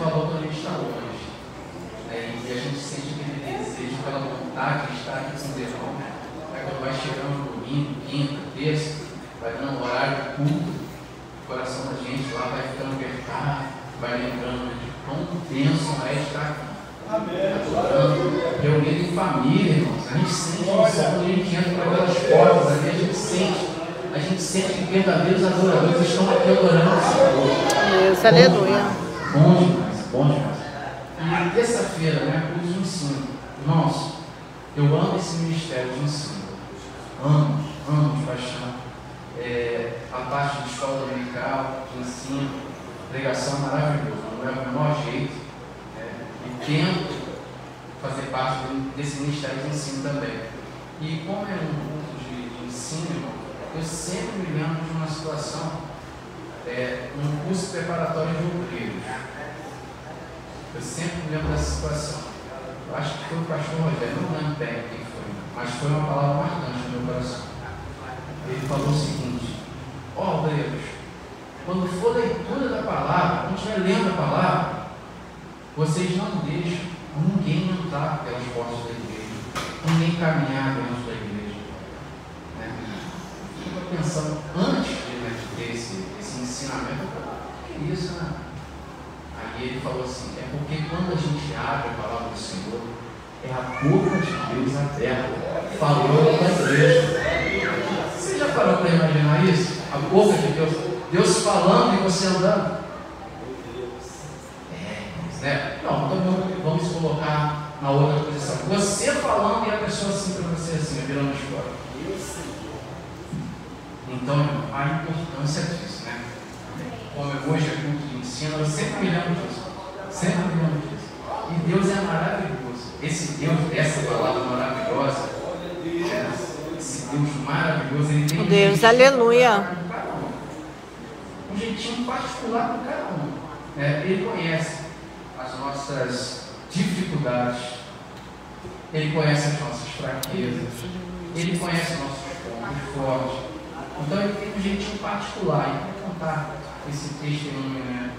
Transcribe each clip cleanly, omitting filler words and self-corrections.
falou quando a gente está longe. E a gente sente aquele desejo, aquela vontade de estar aqui com o irmãos. Aí quando vai chegando no domingo, quinta, terça, vai dando o horário do culto, o coração da gente lá vai ficando apertado, vai lembrando de quão bênção é estar aqui. Reunido em família, irmãos. A gente sente quando a gente entra por aquelas portas, a gente sente que verdadeiros adoradores estão aqui adorando o Senhor. Deus, aleluia. Bom demais, bom demais. E terça-feira, né, curso de ensino. Irmãos, eu amo esse ministério de ensino. Amo de paixão. A parte de escola dominical, de ensino, pregação maravilhosa. Não é o menor jeito. E tento fazer parte desse ministério de ensino também. E como é um curso de ensino, irmão, eu sempre me lembro de uma situação, num curso preparatório de obreiros. Eu sempre me lembro dessa situação. Eu acho que foi o pastor Rogério, não lembro bem quem foi, mas foi uma palavra marcante no meu coração. Ele falou o seguinte: obreiros, quando for leitura da palavra, quando estiver lendo a palavra, vocês não deixam ninguém entrar pelas portas da igreja, ninguém caminhar dentro da igreja. Eu estava pensando, antes de ter esse ensinamento, que isso, né? Aí ele falou assim: é porque quando a gente abre a palavra do Senhor, é a boca de Deus aberta, falando com a igreja. Você já parou para imaginar isso? A boca de Deus, Deus falando e você andando. Não, então vamos colocar na outra posição. Você falando e a pessoa assim para você, assim, virando as costas. Então, a importância disso, né? Como hoje é culto de ensino, eu sempre me lembro disso. Sempre me lembro disso. E Deus é maravilhoso. Esse Deus, essa palavra maravilhosa, esse Deus maravilhoso, ele tem Deus, aleluia. Um jeitinho particular para cada um. Ele conhece as nossas dificuldades, Ele conhece as nossas fraquezas, Ele conhece os nossos pontos fortes. Então Ele tem um jeitinho particular. E para contar esse testemunho, né,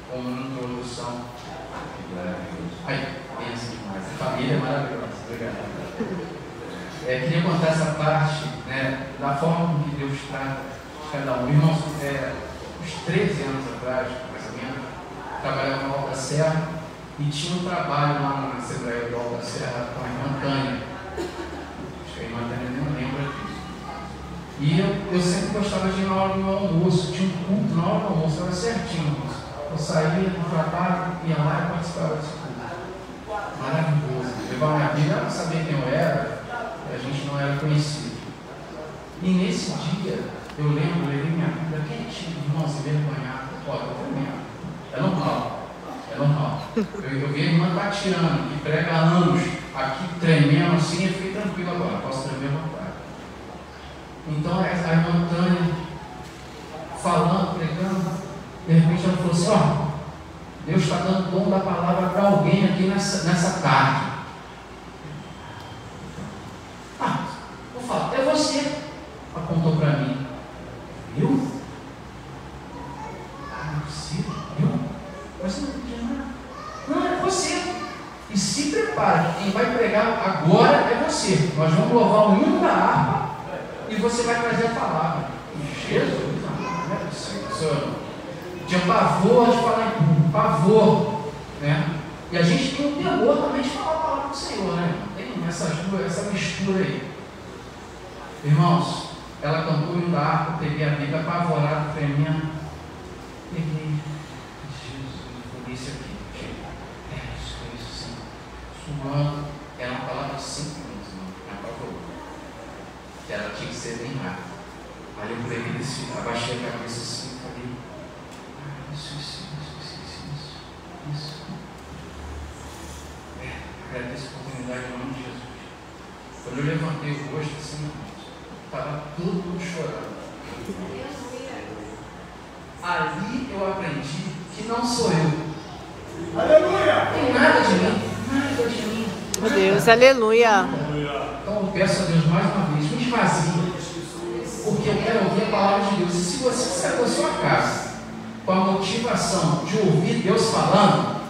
como introdução, ai, pensa demais, a família é maravilhosa. Obrigado. Queria contar essa parte, né, da forma como que Deus trata cada um. Irmãos, uns 13 anos atrás, mais ou menos, trabalhava na Alta Serra e tinha um trabalho lá na Assembleia da Alta Serra com a irmã Tânia. Acho que a irmã Tânia nem lembra disso. E eu sempre gostava de ir na hora do almoço, tinha um culto na hora do almoço, era certinho. Eu saía do trabalho, ia lá e participava desse culto. Maravilhoso. Levava minha Bíblia, ela não sabia quem eu era, a gente não era conhecido. E nesse dia, eu lembro, eu levei minha Bíblia quentinha, irmão, se vergonhado. Olha, eu vou mesmo. É normal. Eu vi a irmã Tatiana, que prega há anos, aqui tremendo assim, eu fiquei tranquilo agora, posso tremer à vontade. Então, a irmã Tânia, falando, pregando, de repente ela falou assim: Deus está dando dom da palavra para alguém aqui nessa tarde. Vou falar, é você. Apontou para mim. Eu? Não é possível. Eu? Mas você não podia nada. Não, é você. E se prepare, quem vai pregar agora é você. Nós vamos louvar o hino da harpa e você vai trazer a palavra. Jesus, não é possível. Senhor, tinha pavor de falar em público, pavor, né? E a gente tem um temor também de falar a palavra do Senhor, né? Tem essa mistura aí. Irmãos, ela cantou o hino da harpa, peguei a Bíblia apavorado, tremendo. Peguei. Jesus, isso aqui. Isso sim. Suando. Era uma palavra de 5 minutos, não apavorou. Ela tinha que ser bem rápida. Aí eu peguei desse, abaixei a cabeça assim e falei: isso. Agradeço a oportunidade em nome de Jesus. Quando eu levantei o rosto assim, estava todo mundo chorando. Ali eu aprendi que não sou eu. Aleluia! Tem nada de mim. Meu Deus, aleluia. Então eu peço a Deus mais uma vez, me esvazie, porque eu quero ouvir a palavra de Deus. E se você saiu da sua casa com a motivação de ouvir Deus falando,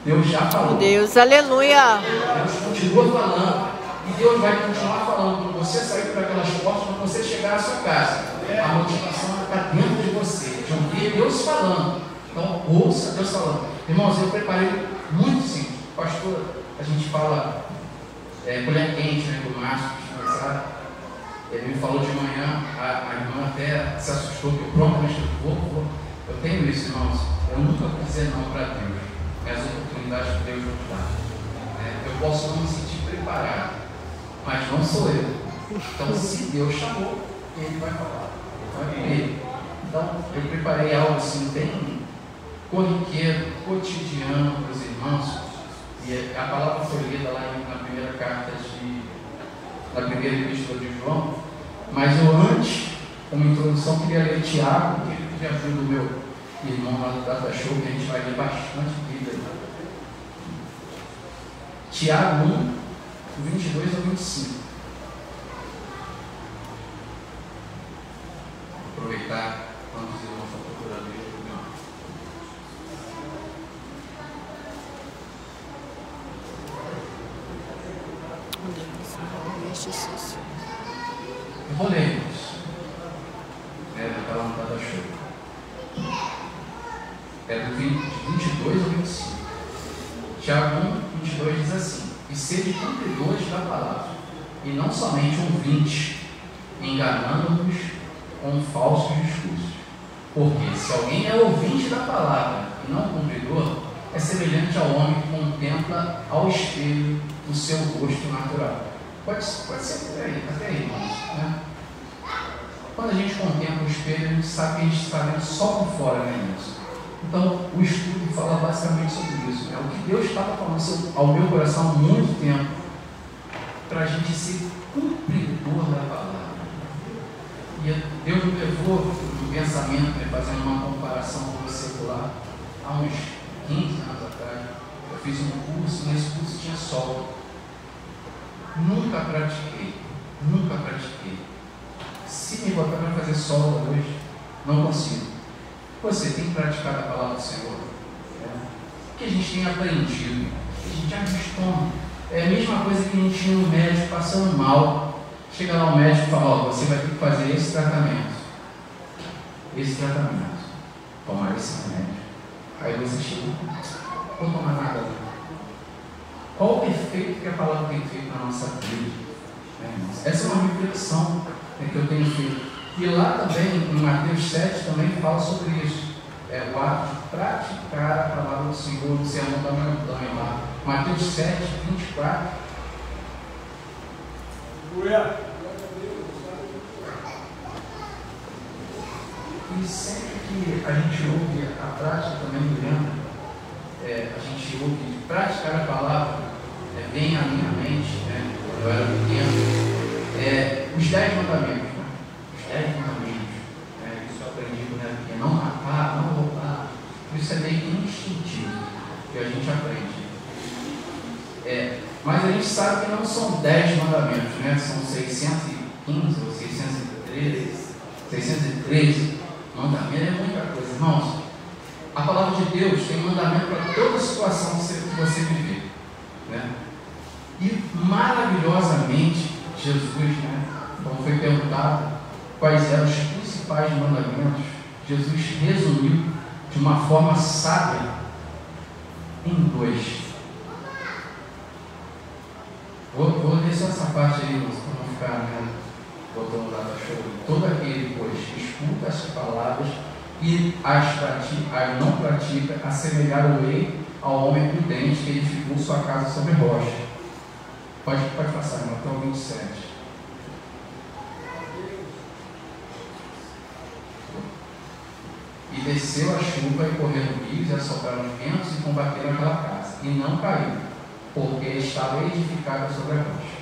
Deus já falou. Deus, aleluia. Deus continua falando. E Deus vai continuar falando. Quando você sair por aquelas portas, quando você chegar à sua casa, a motivação está dentro de você, de ouvir Deus falando. Então, ouça Deus falando. Irmãos, eu preparei muito simples. Pastor, a gente fala colher quente, né, do Márcio, sabe? Ele me falou de manhã, a irmã até se assustou, que eu prontamente vou. Eu tenho isso, irmãos. Eu nunca vou dizer não para Deus. É as oportunidades que Deus nos dá. Eu posso não me sentir preparado, mas não sou eu. Então, se Deus chamou, Ele vai falar. Vai com Ele. Então, eu preparei algo assim, bem corriqueiro, cotidiano para os irmãos. E a palavra foi lida lá na primeira carta na primeira epístola de João. Mas eu antes, como introdução, queria ler Tiago, que ele pediu ajuda do meu irmão lá do Data Show, que a gente vai ler bastante Bíblia. Tiago 1, 22 ao 25. Vou aproveitar quando os irmãos estão procurando ele. Eu vou ler isso. Está lá no Data Show. É do 22 ao 25. Tiago 1, 22 diz assim: e sede cumpridores da palavra, e não somente ouvintes, enganando-nos com falsos discursos. Porque se alguém é ouvinte da palavra e não cumpridor, é semelhante ao homem que contempla ao espelho o seu rosto natural. Pode ser até aí, irmãos, né? Quando a gente contempla o espelho, a gente sabe que a gente está vendo só por fora, né, irmãos? Então, o estudo fala basicamente sobre isso, né? O que Deus estava falando ao meu coração há muito tempo, para a gente ser cumpridor da palavra. E Deus me levou no pensamento, né, fazendo uma comparação com o secular, há uns 15 anos atrás. Eu fiz um curso, e nesse curso tinha sol. Nunca pratiquei. Se me botar para fazer sol hoje, não consigo. Você tem que praticar a palavra do Senhor. O que a gente tem aprendido, a gente acostuma. É a mesma coisa que a gente tinha no médico passando mal. Chega lá o médico e fala: você vai ter que fazer esse tratamento. Tomar esse remédio. Aí você chega: não vou tomar nada. Qual o efeito que a palavra tem feito na nossa vida? Essa é uma reflexão que eu tenho feito. E lá também, em Mateus 7, também fala sobre isso. O ato de praticar a palavra do Senhor, no sermão da montanha lá. Mateus 7, 24. E sempre que a gente ouve a prática também do Leandro, a gente ouve praticar a palavra, vem à minha mente, né, quando eu era pequeno, os 10 mandamentos. Os 10 mandamentos. Isso eu aprendi, né, porque não matar, não roubar. Isso é meio que instintivo, que a gente aprende. Mas a gente sabe que não são 10 mandamentos, né? São 615 ou 613 mandamentos, é muita coisa, irmãos. A palavra de Deus tem mandamento para toda situação que você viver, né? E maravilhosamente, Jesus, né, como foi perguntado quais eram os principais mandamentos, Jesus resumiu de uma forma sábia em 2. Vou ler só essa parte aí, para não ficar, né, botando lá da show. Todo aquele, pois, escuta as palavras e as não pratica, assemelhar-o-ei ao homem prudente que edificou sua casa sobre rocha. Pode passar, irmão, até o 27. E desceu a chuva e correram rios e assopraram os ventos e combateram aquela casa. E não caiu, porque estava edificada sobre a rocha.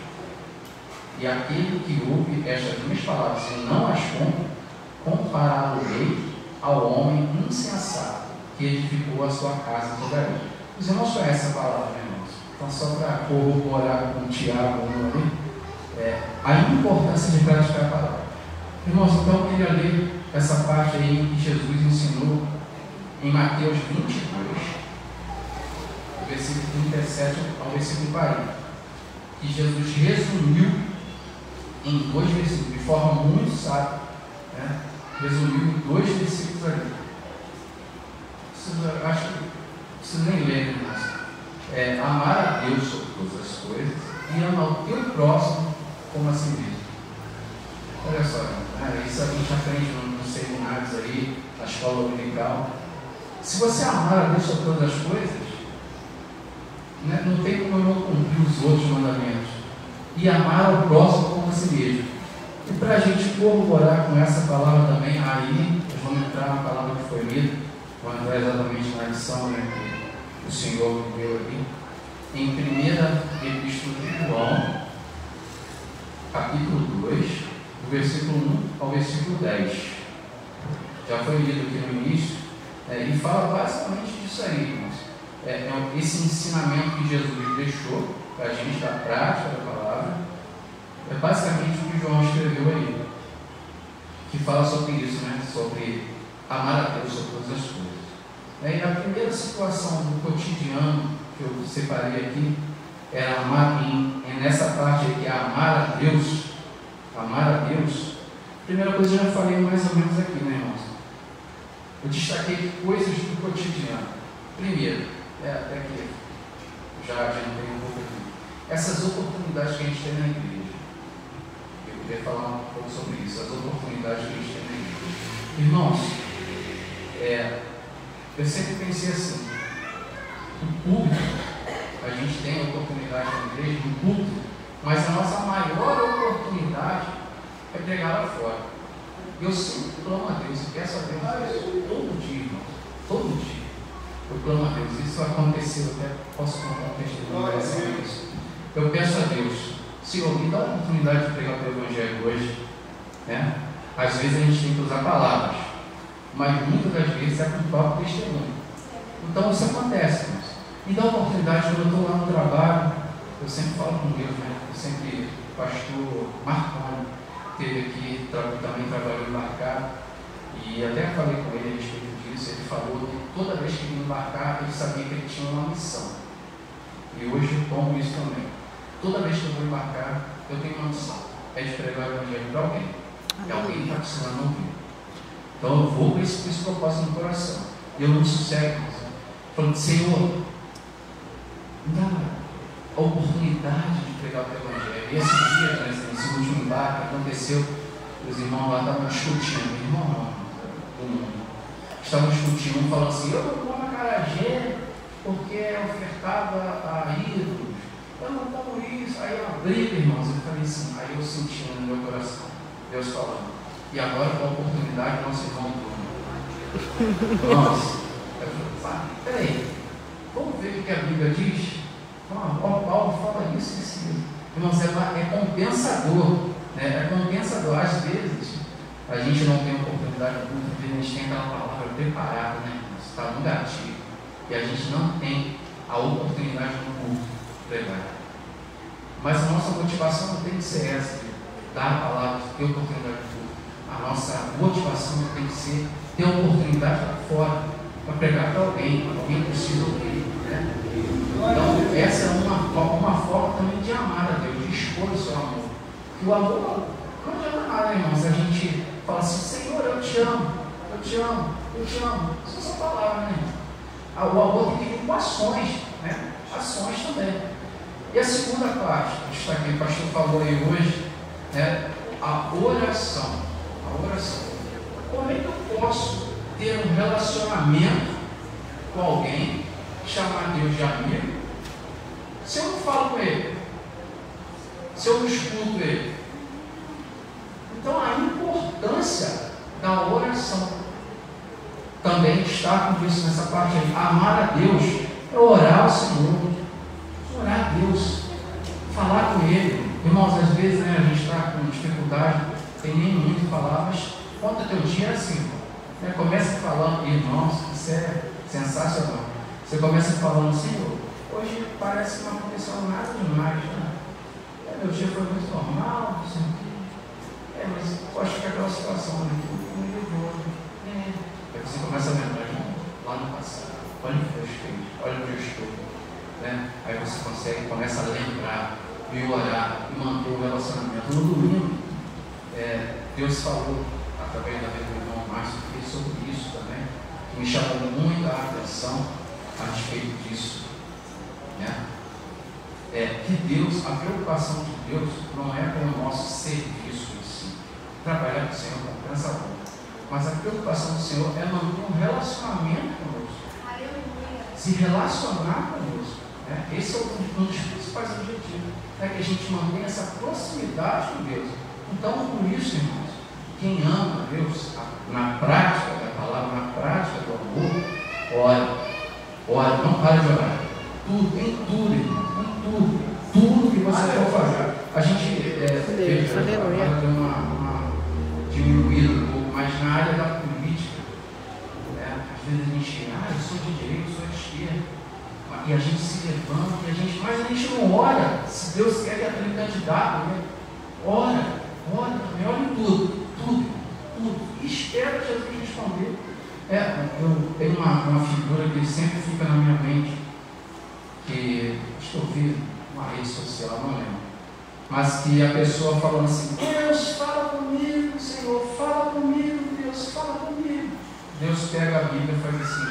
E aquele que ouve estas minhas palavras e não as cumpre, compará-lo-ei ao homem insensato que edificou a sua casa sobre a areia. Os irmãos conhecem a palavra, né, irmãos? Então, só para corroborar com o Tiago ali, a importância de praticar a palavra. Irmãos, então eu queria ler essa parte aí que Jesus ensinou em Mateus 22, versículo 37 ao versículo 40, que Jesus resumiu em 2 versículos, de forma muito sábia, né? Resumiu em 2 versículos ali. Acho que não preciso nem ler, mas amar a Deus sobre todas as coisas e amar o teu próximo como a si mesmo. Olha só, isso a gente aprende nos seminários aí, na escola dominical. Se você amar a Deus sobre todas as coisas, né, não tem como eu não cumprir os outros mandamentos. E amar ao próximo como a si mesmo. E para a gente corroborar com essa palavra também, aí nós vamos entrar na palavra que foi lida, vamos entrar exatamente na lição, né, que o Senhor me deu aqui, em 1ª Epístola de João, capítulo 2, do versículo 1 ao versículo 10. Já foi lido aqui no início, e fala basicamente disso aí, irmãos. Esse ensinamento que Jesus deixou para a gente, da prática da palavra, é basicamente o que João escreveu aí, que fala sobre isso, né? Sobre amar a Deus sobre todas as coisas. E a primeira situação do cotidiano que eu separei aqui era amar nessa parte aqui, amar a Deus. Amar a Deus. Primeira coisa, eu já falei mais ou menos aqui, né, irmãos? Eu destaquei coisas do cotidiano. Primeiro, até que já adiantei um pouco aqui. Essas oportunidades que a gente tem na igreja. Eu queria falar um pouco sobre isso. As oportunidades que a gente tem na igreja. Irmãos, eu sempre pensei assim: no público, a gente tem a oportunidade na igreja, no culto, mas a nossa maior oportunidade é pregar lá fora. Eu sempre clamo a Deus, e peço a Deus isso todo dia, irmãos, todo dia. Eu clamo a Deus, isso aconteceu, até posso contar um testemunho disso. Eu peço a Deus, Senhor, me dá a oportunidade de pregar o teu evangelho hoje, né? Às vezes a gente tem que usar palavras, mas muitas das vezes é com o próprio testemunho. Então isso acontece, irmãos. Me dá a oportunidade, quando eu estou lá no trabalho, eu sempre falo com Deus, né? Eu sempre, o pastor Marconi teve aqui, também trabalhou embarcado, e até falei com ele a respeito disso. Ele falou que toda vez que ele embarcar, ele sabia que ele tinha uma missão. E hoje eu tomo isso também. Toda vez que eu vou embarcar, eu tenho uma missão: é de pregar o evangelho para alguém. E alguém está precisando ouvir. Então eu vou com esse propósito no coração. E eu não sossego, falando: Senhor, me dá a oportunidade de pregar o teu evangelho. E esse dia, nesse último embarque, aconteceu, os irmãos lá estavam discutindo, estavam discutindo, um falando assim: eu não como acarajé porque ofertava a ídolos, eu não como isso. Aí a briga, irmãos, eu falei assim, aí eu senti no meu coração Deus falando: e agora com a oportunidade nós irmãos do nossa, eu falei: peraí, vamos ver o que a Bíblia diz? Paulo fala isso. Irmãos, é compensador, né? É compensador. Às vezes a gente não tem oportunidade muito, porque a gente tem aquela palavra preparada, né? Está no gatilho, e a gente não tem a oportunidade no culto de pregar. Mas a nossa motivação não tem que ser essa, de dar a palavra, de ter oportunidade no culto. A nossa motivação tem que ser ter oportunidade lá fora, para pregar para alguém precisa ouvir, né? Então, essa é uma forma também de amar a Deus, de expor o seu amor. E o amor não adianta nada, irmãos, a gente fala assim: Senhor, eu te amo, eu te amo, eu te amo. Isso é só palavra, né? O amor tem que vir com ações, né? Ações também. E a segunda parte, que o pastor falou aí hoje, é a oração. A oração. Como é que eu posso ter um relacionamento com alguém, chamar Deus de amigo, se eu não falo com ele, se eu não escuto ele? Então a importância da oração também está com isso nessa parte aí. Amar a Deus é orar ao Senhor, orar a Deus, falar com ele. Irmãos, às vezes, né, a gente está com dificuldade, tem nem muito falar, mas conta teu dia assim, né? Começa falando: irmãos, isso é sensacional. Você começa falando: Senhor, hoje parece que não aconteceu nada demais, né? Meu dia foi muito normal, não sei o quê. Mas eu acho que aquela situação ali me levou. Aí você começa a lembrar: lá no passado, olha o que eu fiz, olha onde eu estou. né? Aí você começa a lembrar e orar e manter o relacionamento. No domingo, Deus falou através da vida do irmão Márcio sobre isso também, que me chamou muito a atenção a respeito disso, né? Que Deus, a preocupação de Deus não é com o nosso serviço em si, trabalhar com o Senhor compensa muito, mas a preocupação do Senhor é manter um relacionamento conosco, se relacionar conosco, né? Esse é um dos principais objetivos, que a gente mantenha essa proximidade com Deus. Então, por isso, irmãos, quem ama Deus na prática da palavra, na prática do amor, ora, não para de orar. Em tudo, irmão, tudo que você for fazer. A gente agora deu uma diminuída um pouco, mas na área da política, né, às vezes a gente, eu sou de direita, eu sou de esquerda, e a gente se levanta, mas a gente não ora. Se Deus quer que aquele candidato, né, ora em tudo. E espera Jesus responder. Eu tenho uma figura que sempre fica na minha mente, que acho que eu vi numa rede social, não lembro, mas que a pessoa falando assim: Deus, fala comigo, Senhor, fala comigo, Deus, fala comigo. Deus pega a Bíblia e faz assim: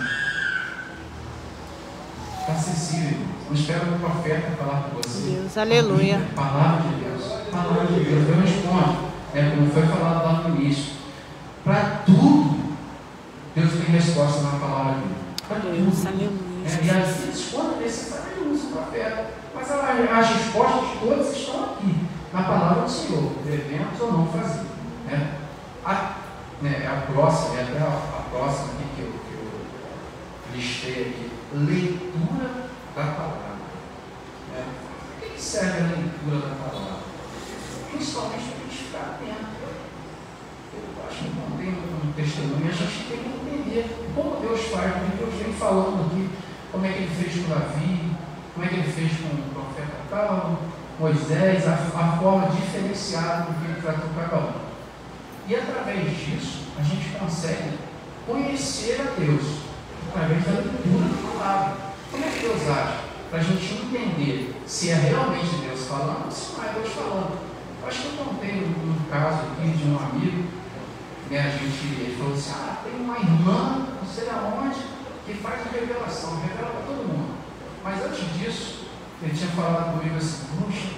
está acessível, não espera o profeta falar com você. Deus, aleluia. Palavra de Deus. Eu respondo, como foi falado lá no início, para tudo Deus tem resposta na palavra dele. Para Deus, tudo. aleluia. E às vezes, quando é necessário, ele usa o profeta. Mas as respostas todas estão aqui, na palavra do Senhor, devemos ou não fazer. A próxima, até a próxima aqui que eu listei aqui, leitura da palavra. Para que serve a leitura da palavra? Principalmente para a gente ficar atento. Eu acho que não tem um testemunho, a gente tem que entender como Deus faz, porque Deus vem falando aqui, como é que ele fez com Davi, como é que ele fez com o profeta tal, Moisés, a forma diferenciada com que ele tratou cada um. E através disso, a gente consegue conhecer a Deus, através da leitura da palavra. Como é que Deus age? Para a gente entender se é realmente Deus falando ou se não é Deus falando. Eu acho que eu contei um caso aqui de um amigo, né, ele falou assim: tem uma irmã, não sei aonde, que faz a revelação, revela para todo mundo. Mas antes disso, ele tinha falado comigo assim: puxa,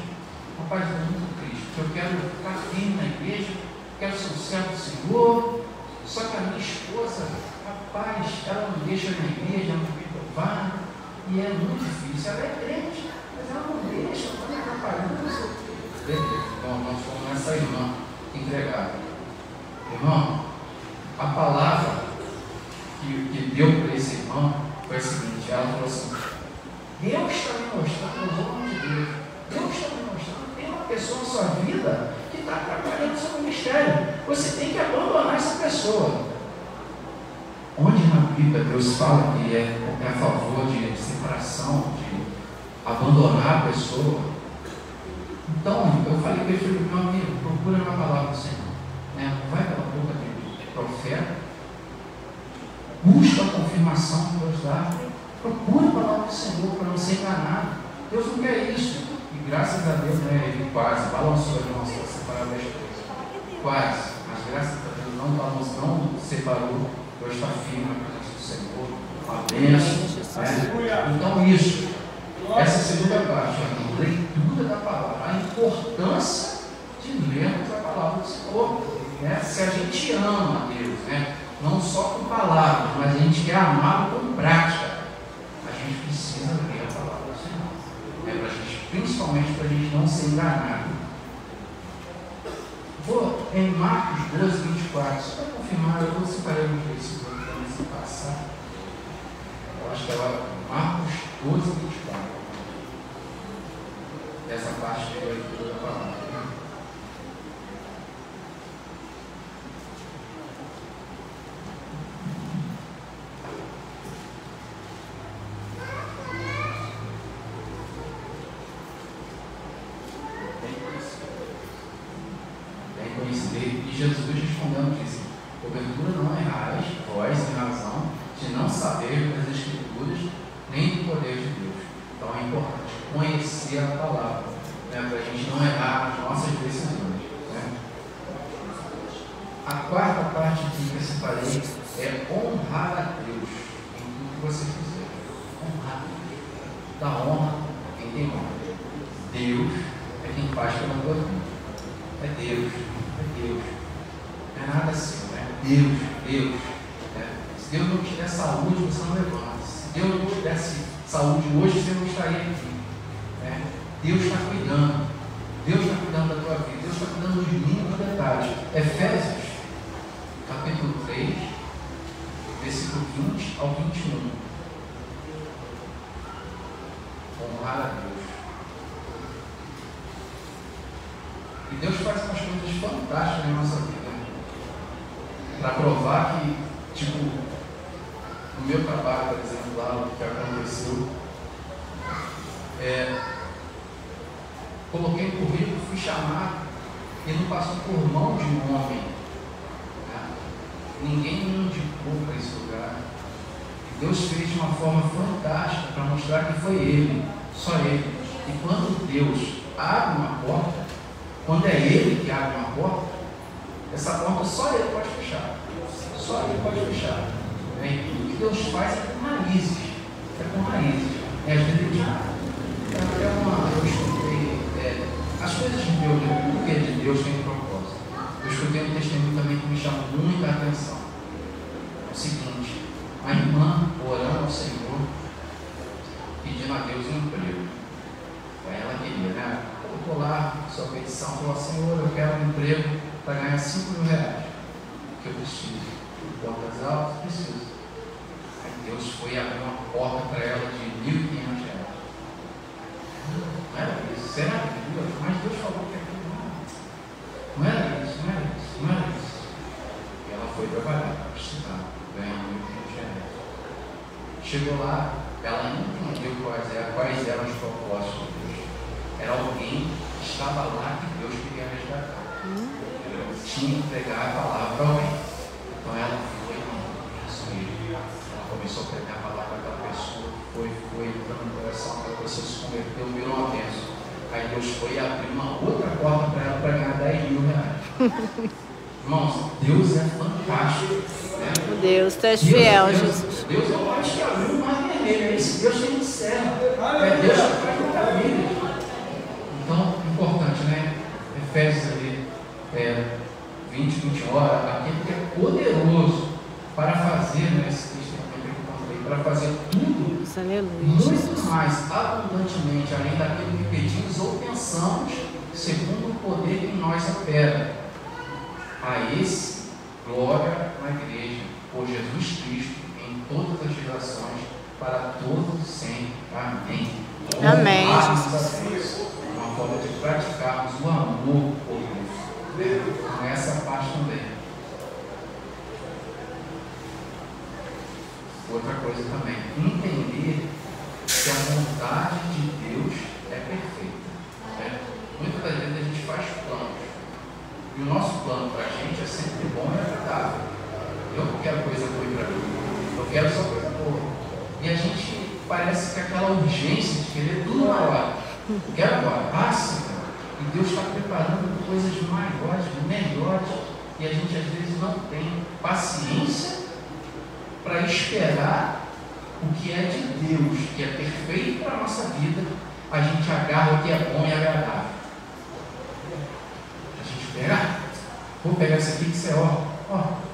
rapaz, eu estou muito triste, porque eu quero ficar firme na igreja, quero ser um servo do Senhor, só que a minha esposa, rapaz, ela não deixa na igreja, ela não me provar, e é muito difícil. Ela é crente, mas ela não deixa, ela está me atrapalhando. Então, nós fomos nessa irmã entregada. Irmão, a palavra que deu para esse irmão foi a seguinte: ela falou assim: Deus está me mostrando os homens de Deus, Deus está me mostrando que tem uma pessoa na sua vida que está atrapalhando o seu ministério, você tem que abandonar essa pessoa. Onde na Bíblia Deus fala que é a favor de separação, de abandonar a pessoa? Então, eu falei para ele: meu amigo, procura na palavra do Senhor, vai pela boca de profeta, busca a confirmação que Deus dá, procura a palavra do Senhor para não ser enganado. Deus não quer isso, e graças a Deus, ele quase balançou a nossa separar das coisas, quase, mas graças a Deus não balançou, não separou. Deus está firme na presença do Senhor, a bênção. Então, isso, essa segunda parte, a leitura da palavra, a importância de lermos a palavra do Senhor. Se a gente ama a Deus, não só com palavras, mas a gente quer amá-lo com prática, a gente precisa ler a palavra do Senhor. Principalmente para a gente não ser enganado. Vou em Marcos 12, 24, só para confirmar, eu vou separar um versículo para se passar. Eu acho que é Marcos 12, 24. Essa parte da leitura da palavra. E Jesus respondendo disse: porventura não errais vós em razão de não saber das Escrituras nem do poder de Deus. Então a importante conhecer a palavra, né, para a gente não errar nas nossas decisões. Né? A quarta parte que eu separei é honrar a Deus em tudo que você fizer. Honrar. Dá honra a quem tem honra. Deus é quem faz pela tua vida. É Deus. É Deus. Não é nada seu, é Deus. Deus. Se Deus não te der saúde, você não levanta. Se Deus não te desse saúde hoje, você não estaria aqui. Deus está cuidando. Deus está cuidando da tua vida. Deus está cuidando de mínimos detalhes. Efésios, capítulo 3, versículo 20 ao 21. Honrar a Deus. E Deus faz umas coisas fantásticas na nossa vida. Para provar que, tipo, no meu trabalho, por exemplo, lá o que aconteceu, coloquei um currículo, fui chamado e não passou por mão de um homem. Ninguém me indicou para esse lugar. E Deus fez de uma forma fantástica para mostrar que foi Ele, só Ele. E quando Deus abre uma porta, quando é Ele que abre uma porta, essa porta só Ele pode fechar. Só Ele pode fechar. E o que Deus faz é com raízes. É com raízes. Às vezes eu escutei as coisas de Deus, o que é de Deus tem um propósito. Eu escutei um testemunho também que me chamou muita atenção. É o seguinte: a irmã orando ao Senhor, pedindo a Deus um emprego. Ela queria, né? Colocou lá sua petição, falou: Senhor, eu quero um emprego para ganhar 5 mil reais, que eu preciso. Portas altas, preciso. Aí Deus foi abrir uma porta para ela de 1.500 reais. Não era isso, será? Mas Deus falou que aquilo não era isso, não era isso, não era isso. E ela foi trabalhar para estudar, ganhando 1.500 reais. Chegou lá, ela não entendeu quais eram os propósitos de Deus. Era alguém que estava lá que Deus queria resgatar. Tinha que pregar a palavra para alguém. Então ela foi, ela começou a pregar a palavra para aquela pessoa, foi entrando no coração, aquela pessoa se converteu, virou uma bênção. Aí Deus foi abrir uma outra porta para ela para ganhar 10 mil reais. Irmãos, Deus é fantástico. Né? Deus, tu és fiel, Jesus. Deus é o mais que abriu o mar vermelho. É isso, Deus tem um céu. Deus que faz muita vida. Então, importante, né? Efésios ali, 20, 21 horas, aquele que é poderoso para fazer, né? Esse texto que eu encontrei, para fazer tudo, muito mais abundantemente, além daquilo que pedimos ou pensamos, segundo o poder que em nós opera. A esse, glória na igreja, por Jesus Cristo, em todas as gerações, para todos sempre. Amém. Amém. Uma forma de praticarmos o amor por Deus. Com essa parte também. Outra coisa também, entender que a vontade de Deus é perfeita. Né? Muitas das vezes a gente faz planos. E o nosso plano para a gente é sempre bom e agradável. Eu não quero coisa boa para mim. Eu quero só coisa boa. E a gente parece que aquela urgência de querer tudo na hora. Quero agora. Sim. E Deus está preparando coisas maiores, melhores. E a gente às vezes não tem paciência para esperar o que é de Deus, que é perfeito para a nossa vida. A gente agarra o que é bom e agradável. A gente pega, vou pegar esse aqui que você,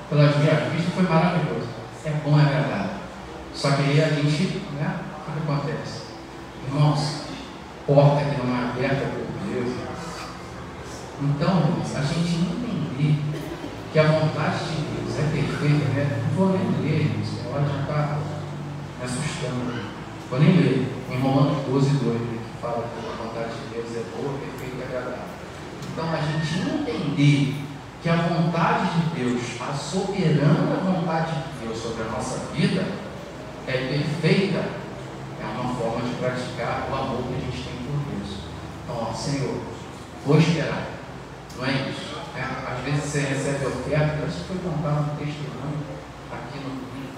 pelas minhas vistas foi maravilhoso. É bom e agradável. Só que aí a gente, né? O que acontece? Irmãos, porta que não é aberta por Deus. Então, a gente entender que a vontade de Deus é perfeita, né? Não vou nem ler, você pode já estar me assustando. Vou nem ler. Em Romanos 12, 2, que fala que a vontade de Deus é boa, perfeita e agradável. Então, a gente entender que a vontade de Deus, a soberana vontade de Deus sobre a nossa vida, é perfeita, é uma forma de praticar o amor que a gente tem por Deus. Então, Senhor, vou esperar. Não é isso? Às vezes você recebe oferta, isso foi contado no testemunho aqui no vídeo.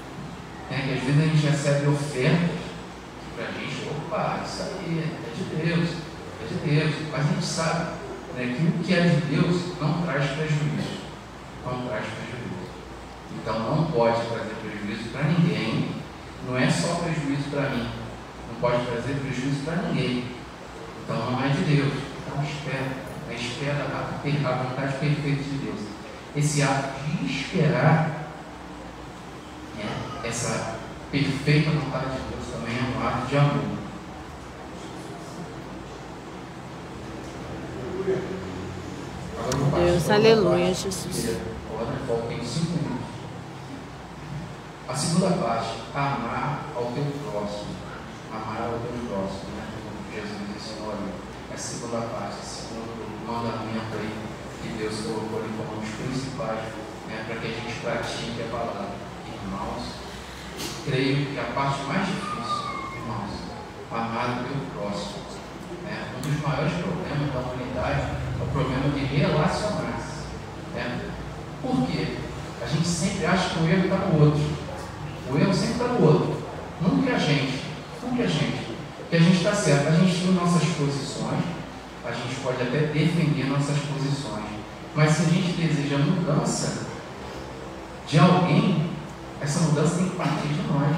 Que às vezes a gente recebe ofertas que para a gente, opa, isso aí é de Deus, é de Deus. Mas a gente sabe, né, que o que é de Deus não traz prejuízo. Não traz prejuízo. Então não pode trazer prejuízo para ninguém. Não é só prejuízo para mim. Não pode trazer prejuízo para ninguém. Então não é de Deus. Então espera a vontade perfeita de Deus. Esse ato de esperar, né, essa perfeita vontade de Deus também é um ato de amor. Deus, aleluia, Jesus. Agora faltam 5 minutos. A segunda parte, amar ao teu próximo. Amar ao teu próximo, né? Como Jesus ensinou ali. A segunda parte, esse segundo mandamento aí que Deus colocou ali como um dos principais, né, para que a gente pratique a palavra. Irmãos, creio que a parte mais difícil, irmãos, amar o teu próximo. Né? Um dos maiores problemas da humanidade é o problema de relacionar-se. Né? Por quê? A gente sempre acha que o erro está no outro. O erro sempre está no outro. Nunca a gente. Nunca a gente. Porque a gente está certo. A gente tem nossas posições. A gente pode até defender nossas posições. Mas se a gente deseja mudança de alguém, essa mudança tem que partir de nós,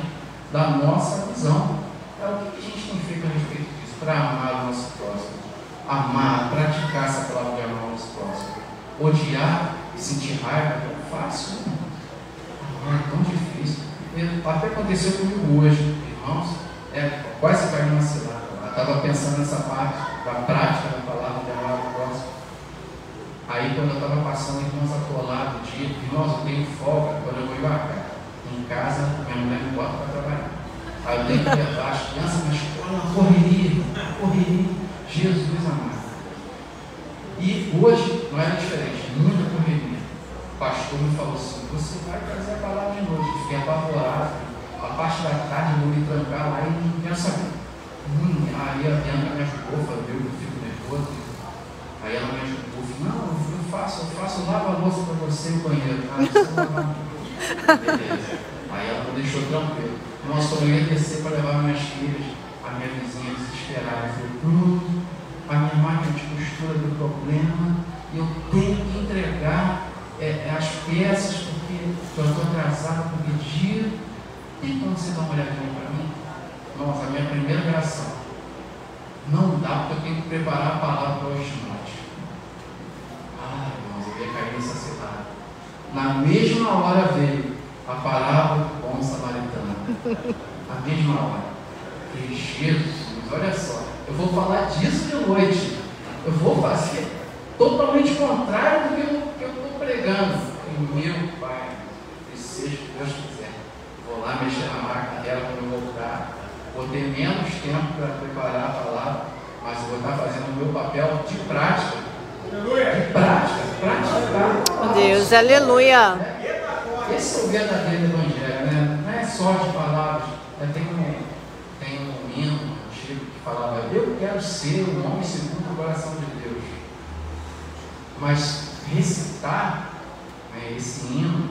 da nossa visão. É o que a gente tem feito a respeito disso, para amar o nosso próximo. Amar, praticar essa palavra de amar o nosso próximo. Odiar e sentir raiva é tão fácil, não é tão difícil. Até aconteceu comigo hoje, irmãos, quase caiu numa cilada. Eu estava pensando nessa parte da prática da palavra de amar o próximo. Aí quando eu estava passando, irmãos, atolado, irmãos, eu tenho folga quando eu vou embarcar. Em casa, minha mulher me bota para trabalhar. Aí eu tenho que levar as crianças na escola, correria, Jesus amado. E hoje não era diferente, muita correria. O pastor me falou assim: você vai trazer a palavra de noite. Fiquei apavorado. A parte da tarde eu vou me trancar lá e não quero saber. Aí a Bianca me ajudou, falou: eu fico nervoso. Aí ela me ajudou, não, eu faço, lava a louça para você no banheiro. Beleza. Aí ela me deixou tranquilo. Nossa, quando eu ia descer para levar minhas filhas, a minha vizinha desesperada falou: a minha máquina de costura deu problema, e eu tenho que entregar as peças porque eu estou atrasada para o pedido. Tem como você dar uma olhadinha para mim? Nossa, a minha primeira oração: não dá, porque eu tenho que preparar a palavra para hoje de noite. Irmãos, eu ia cair nessa cilada. Na mesma hora veio a parábola do bom samaritano. Na mesma hora. E Jesus, olha só, eu vou falar disso de noite. Eu vou fazer totalmente contrário do que eu estou pregando. E meu Pai, que seja o que Deus quiser. Vou lá mexer na máquina dela quando eu voltar. Vou ter menos tempo para preparar a palavra, mas eu vou estar fazendo o meu papel de prática. De prática. Deus, aleluia. Esse é o verdadeiro evangelho, né? Não é só de palavras. Tem um hino antigo que falava: eu quero ser um homem segundo o coração de Deus. Mas recitar, né, esse hino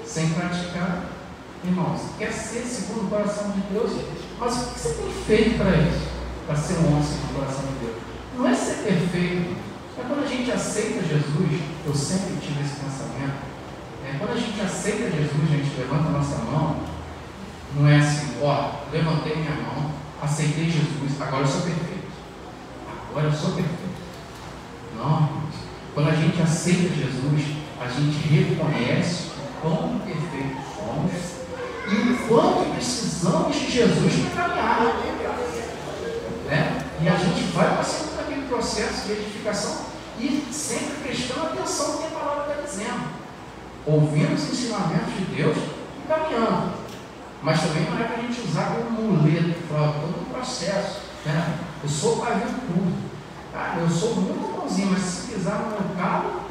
sem praticar, irmãos, quer ser segundo o coração de Deus, mas o que você tem feito para isso? Para ser um homem segundo o coração de Deus? Não é ser perfeito. Mas quando a gente aceita Jesus, eu sempre tive esse pensamento, quando a gente aceita Jesus, a gente levanta a nossa mão, não é assim: levantei minha mão, aceitei Jesus, agora eu sou perfeito. Não, irmãos. Quando a gente aceita Jesus, a gente reconhece o quão perfeito somos e o quanto precisamos de Jesus para caminhar. E a gente vai passando por aquele processo de edificação e sempre prestando atenção no que a palavra está dizendo, ouvindo os ensinamentos de Deus e caminhando. Mas também não é para a gente usar como muleta, todo um processo. Eu sou pavio puro. Eu sou muito bonzinho, mas se pisar no meu calo,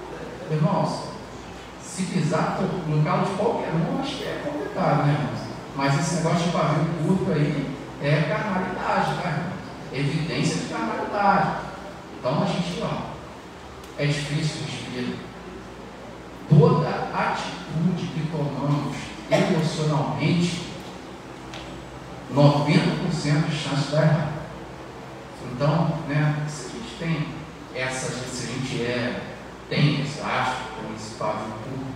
irmãos, se pisar no calo de qualquer um, acho que é complicado, né, irmãos? Mas esse negócio de pavio curto aí é carnalidade, tá, irmãos? Evidência de carnalidade. Então a gente, é difícil de espírito. Toda atitude que tomamos emocionalmente 90% de chance de dar errado. Então, né, se a gente tem se a gente tem esse aspecto principal de tudo,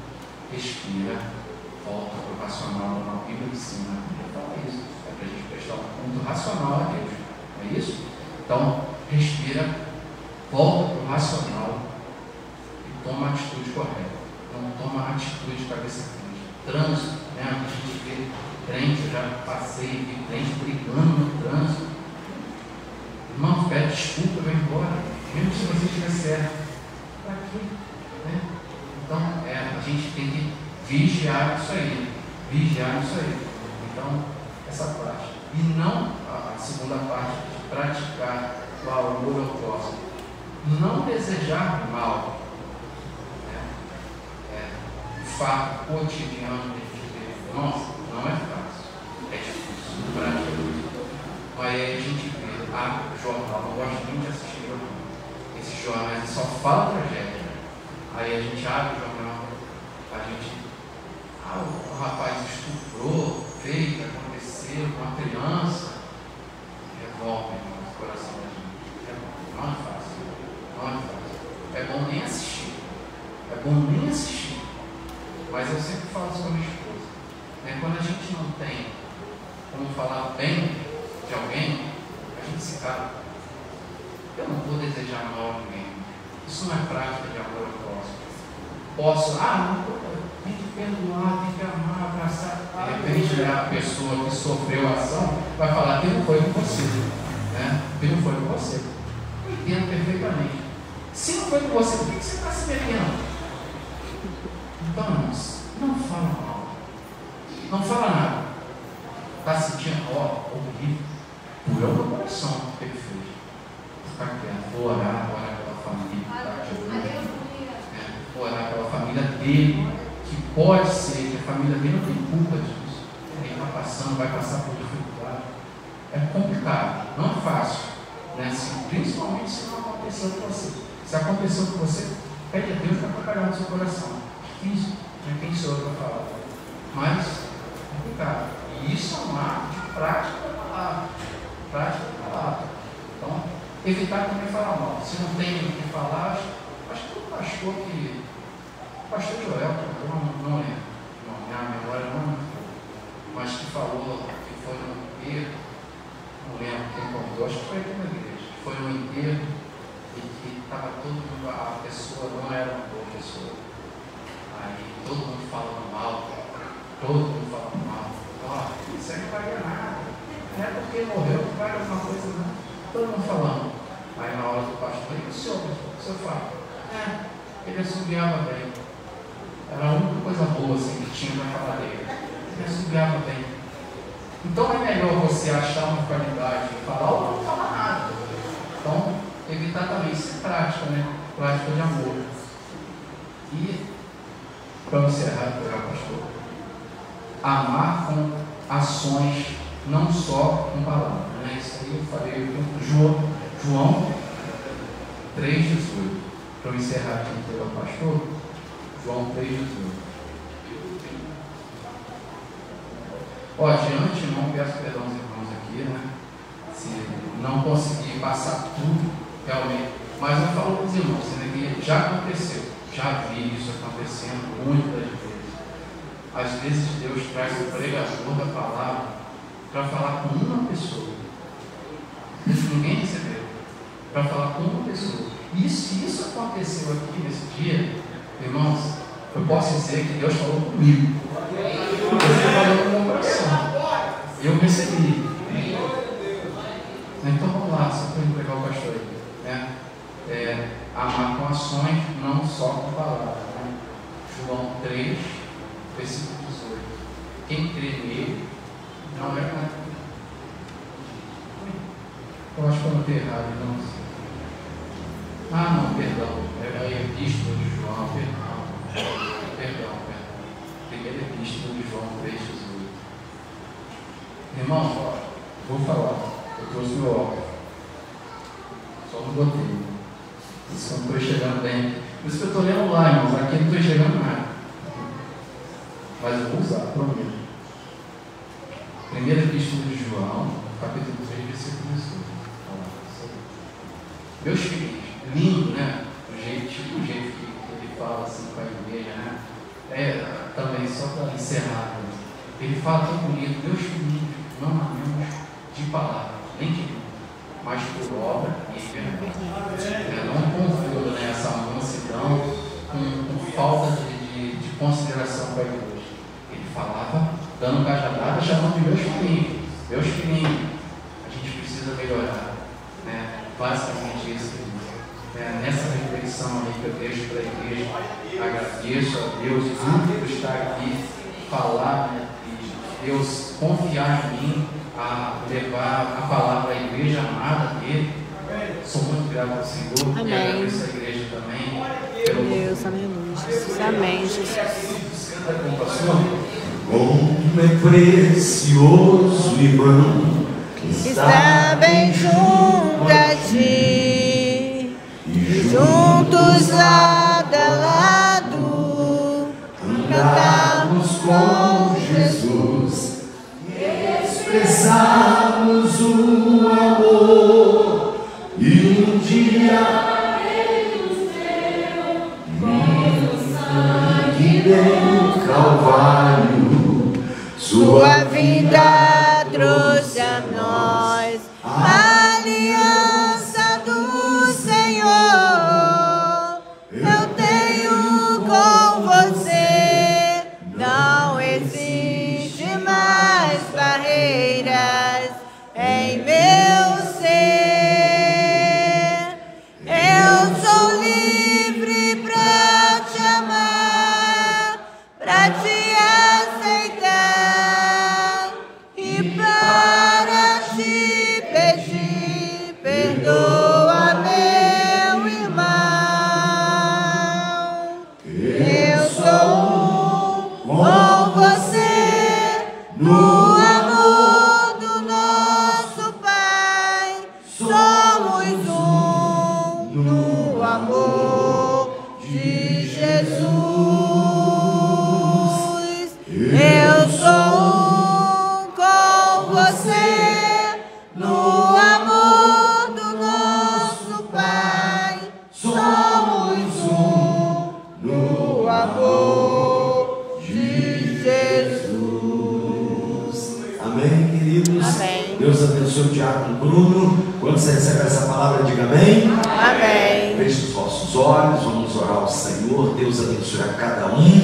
respira, volta para o racional, na Bíblia ensina. Então é isso, é para a gente prestar um culto racional a Deus, não é isso? Então, respira, volta para o racional e toma a atitude correta. Não toma a atitude de cabeça quente. Trânsito, né? A gente vê crente, eu já passei, vi crente brigando no trânsito. Irmão, pede desculpa, vai embora, mesmo se você estiver certo. Para quê? Né? Então, a gente tem que vigiar isso aí. Então, essa parte. E não a segunda parte, de praticar o amor ao próximo. Não desejar mal. O fato cotidiano de viver. Nossa, não é fácil. É difícil, praticamente. Mas aí a gente vê jornal, não gosto muito de assistir jornal. Esses jornais só falam tragédia. Aí a gente abre o jornal, o rapaz estuprou, fez, aconteceu com uma criança. Revolve no coração da gente. Não é fácil. É bom nem assistir. Mas eu sempre falo isso com a minha esposa. Quando a gente não tem como falar bem de alguém, a gente se cala. Eu não vou desejar mal a ninguém. Isso não é prática de amor ao próximo. Tem que perdoar, tem que amar, abraçar. De repente, a pessoa que sofreu a ação vai falar: Deus não foi com você. Deus não foi com você. Eu entendo perfeitamente. Se não foi com você, por que você está se metendo? Então, irmãos, não fala mal. Não fala nada. Está sentindo, horrível. Doeu no coração que ele fez. Ficar quieto. Vou orar pela família que está aqui hoje. Vou orar pela família dele, que pode ser que a família dele não tem culpa disso. Ele está passando, vai passar por dificuldade. É complicado, não é fácil. Principalmente se não aconteceu com você. Se aconteceu com você, pede a Deus para trabalhar no seu coração. Difícil, quem sou eu para falar? Mas é complicado. E isso é um ato de prática da palavra. Então, evitar também falar mal. Se não tem o que falar, acho que o pastor Joel, não lembro, minha memória não é muito boa, mas que falou que foi no enterro, não lembro quem contou, acho que foi aqui na igreja, que foi no enterro e que estava todo mundo, a pessoa não era uma boa pessoa. Aí todo mundo falando mal. Isso aí não vai ganhar nada. Não é porque morreu que vai alguma coisa, não. Todo mundo falando. Aí na hora do pastor, e o senhor fala? Ele assobiava bem. Era a única coisa boa assim, que tinha para falar dele. Ele assobiava bem. Então é melhor você achar uma qualidade de falar ou não falar nada. Então, evitar também isso é prática, prática de amor. E para encerrar, pastor, amar com ações, não só com palavras. Isso aí eu falei com João 3,18. Para encerrar aqui o pastor, João 3,18. De antemão, peço perdão aos irmãos aqui, se não conseguir passar tudo, realmente. Mas eu falo para os irmãos, que já aconteceu. Já vi isso acontecendo muitas vezes. Às vezes Deus traz o pregador da palavra para falar com uma pessoa. Ninguém recebeu. Para falar com uma pessoa. E se isso aconteceu aqui nesse dia, irmãos, eu posso dizer que Deus falou comigo. Ele falou no meu coração. Eu recebi. Então vamos lá, só para entregar o pastor aí. Amar com ações, não só com palavras. João 3, versículo 18. Quem crê nele não é nada. Eu acho que eu não tenho errado, não. Não, perdão. É a epístola de João, perdão. Primeira epístola de João 3, 18. Irmão, vou falar. Eu trouxe meu óculos. Só não botei. Isso eu não estou enxergando bem. Por isso que eu estou lendo lá, irmãos. Aqui eu não estou enxergando nada. Mas eu vou usar, prometo. Primeira epístola de João, capítulo 3, versículo 18. Meus filhos, lindo, né? O jeito que ele fala assim com a igreja, né? Também, só para encerrar, ele fala tão bonito: meus filhos, não amemos de palavra, nem de língua, mas por obra e verdade. Não confunda, né, essa mansidão com falta de consideração com a igreja. Ele falava, dando cajadada, chamando de meus filhinhos. Meus filhinhos, a gente precisa melhorar, né? Basicamente isso. Nessa reflexão aí que eu deixo para a igreja, agradeço a Deus por estar aqui, falar, né, e Deus confiar em mim a levar a palavra à igreja amada dele. Sou muito grato ao Senhor. Amém. E agradeço a igreja também pelo Deus, aleluia, Jesus. Amém, Jesus. Canta com o pastor. Como é precioso, irmão, Está bem junto a ti, e juntos lado a lado, andarmos com Jesus, expressarmos o amor, e um dia sangue do Calvário, sua vida trouxe a nós a aliança do Senhor. Eu tenho com você, não existe mais barreiras em meu ser. Eu sou livre pra te amar, pra te aceitar e para te pedir, perdoa meu irmão. Eu sou com você no amor do nosso Pai. Somos um no amor de Jesus. Eu sou com você no amor do nosso Pai. Somos um no amor de Jesus. Amém, queridos? Amém. Deus abençoe o diácono Bruno. Quando você recebe essa palavra, diga amém. Amém. Feche os vossos olhos, vamos orar ao Senhor. Deus abençoe a cada um.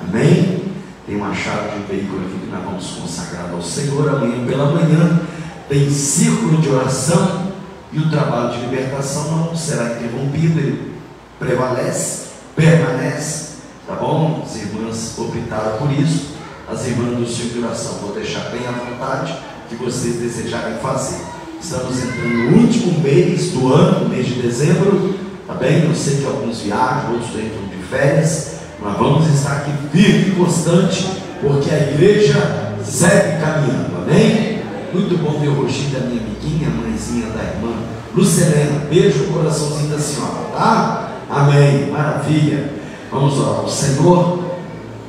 Amém. Tem uma chave de um veículo aqui que nós vamos consagrar ao Senhor. Amanhã pela manhã tem círculo de oração e o trabalho de libertação não será interrompido. Ele prevalece, permanece, tá bom? As irmãs optaram por isso. As irmãs do círculo de oração, vou deixar bem à vontade que vocês desejarem fazer. Estamos entrando no último mês do ano, mês de dezembro, tá bem? Eu sei que alguns viajam, outros entram de férias. Nós vamos estar aqui firme e constante, porque a igreja segue caminhando, amém? Muito bom ver o rostinho da minha amiguinha, mãezinha da irmã Lucelena. Beijo no coraçãozinho da senhora, tá? Amém, maravilha. Vamos orar ao Senhor.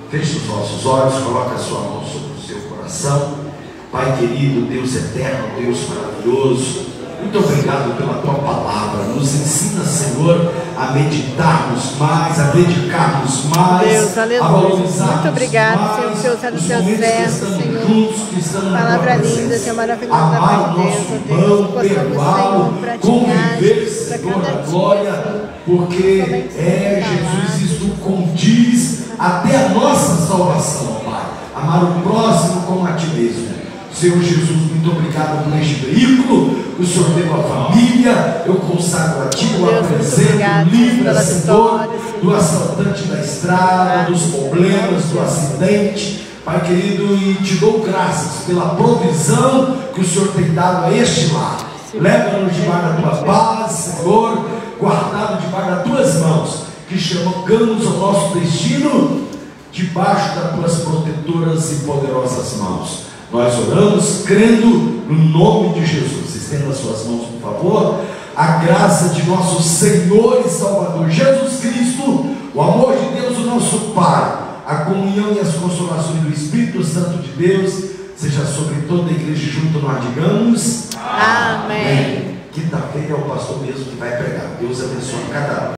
Feche os vossos olhos, coloque a sua mão sobre o seu coração. Pai querido, Deus eterno, Deus maravilhoso, muito obrigado pela tua palavra. Nos ensina, Senhor, a meditarmos mais, a dedicarmos mais, Deus, aleluia. a valorizarmos Muito obrigado, mais Senhor, que usa do os teu momentos que servo, estamos Senhor. juntos, que estamos na Palavra tua linda, presença. Senhor, maravilhosa Amar da o Deus, nosso ó irmão, Deus, possamos, perdoá-lo, Senhor, praticar conviver, para Senhor, cada a dia, glória, Senhor. porque Somente Jesus, isto condiz até a nossa salvação, Pai. Amar o próximo como a ti mesmo. Senhor Jesus, muito obrigado por este veículo. O Senhor deu a família. Eu consagro a ti, eu apresento, livra, Senhor, do assaltante da estrada, dos problemas, do acidente, Pai querido, e te dou graças pela provisão que o Senhor tem dado a este lar. Leva-nos debaixo da tua paz, Senhor, guardado debaixo das tuas mãos, que chegamos ao nosso destino debaixo das tuas protetoras e poderosas mãos. Nós oramos crendo no nome de Jesus. Estenda as suas mãos, por favor. A graça de nosso Senhor e Salvador Jesus Cristo, o amor de Deus, o nosso Pai, a comunhão e as consolações do Espírito Santo de Deus seja sobre toda a igreja junto, nós digamos Amém. Quinta-feira é o pastor mesmo que vai pregar. Deus abençoe cada um.